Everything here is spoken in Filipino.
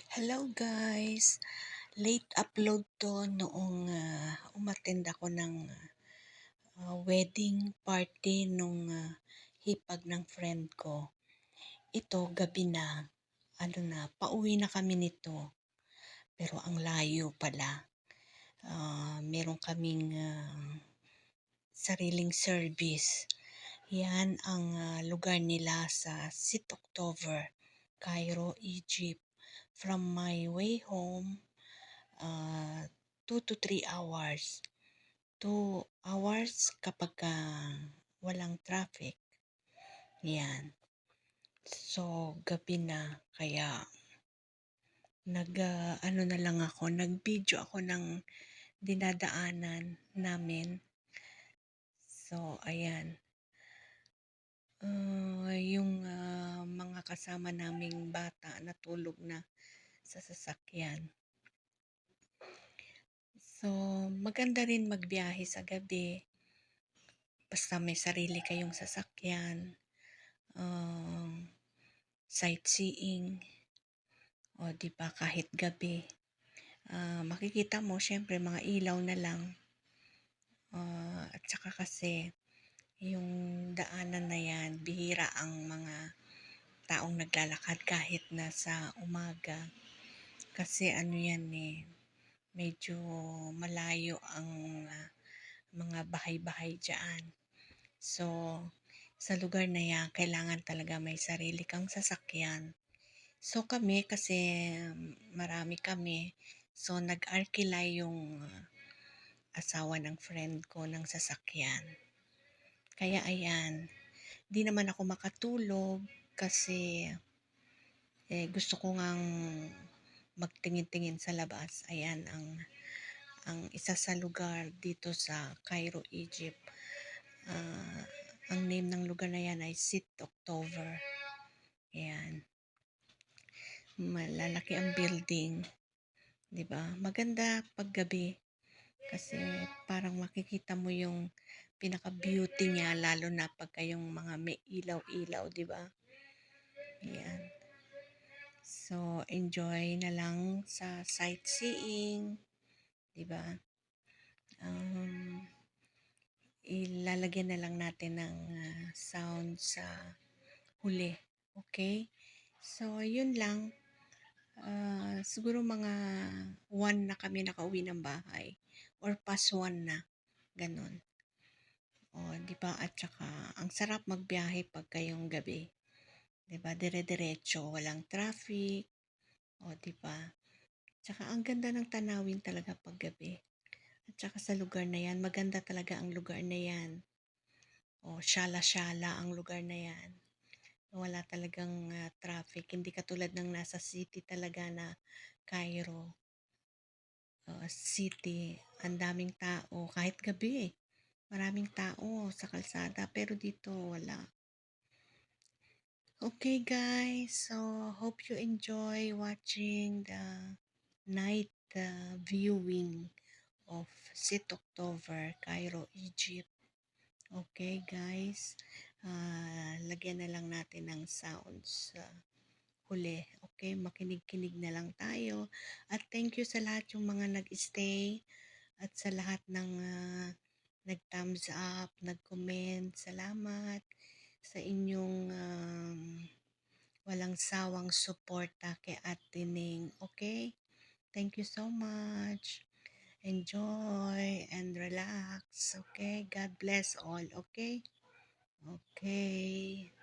Hello guys! Late upload to noong umattend ako ng wedding party nung hipag ng friend ko. Ito, gabi na. Pauwi na kami nito. Pero ang layo pala. Meron kaming sariling service. Yan ang lugar nila sa Sit October, Cairo, Egypt. From my way home, 2 to 3 hours. 2 hours kapag walang traffic. Yan. So, gabi na. Kaya, nag-video ako ng dinadaanan namin. So, ayan. Yung mga kasama naming bata natulog na sa sasakyan. So, maganda rin magbiyahe sa gabi. Basta may sarili kayong sasakyan. Sightseeing. O, diba, kahit gabi. Makikita mo, syempre, mga ilaw na lang. At saka kasi, yung daanan na yan, bihira ang mga taong naglalakad kahit na sa umaga. Kasi yan medyo malayo ang mga bahay-bahay dyan. So, sa lugar na yan, kailangan talaga may sarili kang sasakyan. So, kami, kasi marami kami, so nag-arkila yung asawa ng friend ko ng sasakyan. Kaya ayan, di naman ako makatulog kasi gusto ko ngang magtingin-tingin sa labas. Ayan ang isa sa lugar dito sa Cairo, Egypt. Ang name ng lugar na yan ay Sit October. Ayan. Malalaki ang building. Diba? Maganda paggabi kasi parang makikita mo yung pinaka-beauty niya, lalo na pagka yung mga may ilaw-ilaw, diba? Ayan. So, enjoy na lang sa sightseeing. Diba? Ilalagyan na lang natin ng sound sa huli. Okay? So, yun lang. Siguro mga 1 na kami nakauwi ng bahay. Or past 1 na. Ganon. Diba? At saka, ang sarap magbiyahe pag kayong gabi. Diba? Dire-diretso. Walang traffic. Diba? Tsaka, ang ganda ng tanawin talaga pag gabi. At saka sa lugar na yan, maganda talaga ang lugar na yan. Syala-syala ang lugar na yan. Wala talagang traffic. Hindi katulad ng nasa city talaga na Cairo City. Ang daming tao. Kahit gabi maraming tao sa kalsada. Pero dito wala. Okay guys. So, hope you enjoy watching the night viewing of Sit October, Cairo, Egypt. Okay guys, lagyan na lang natin ng sounds huli. Okay, makinig-kinig na lang tayo. At thank you sa lahat yung mga nag-stay at sa lahat ng nag-thumbs up, nag-comment. Salamat sa inyong walang sawang suporta kay Ate Ning. Okay? Thank you so much. Enjoy and relax. Okay? God bless all. Okay? Okay.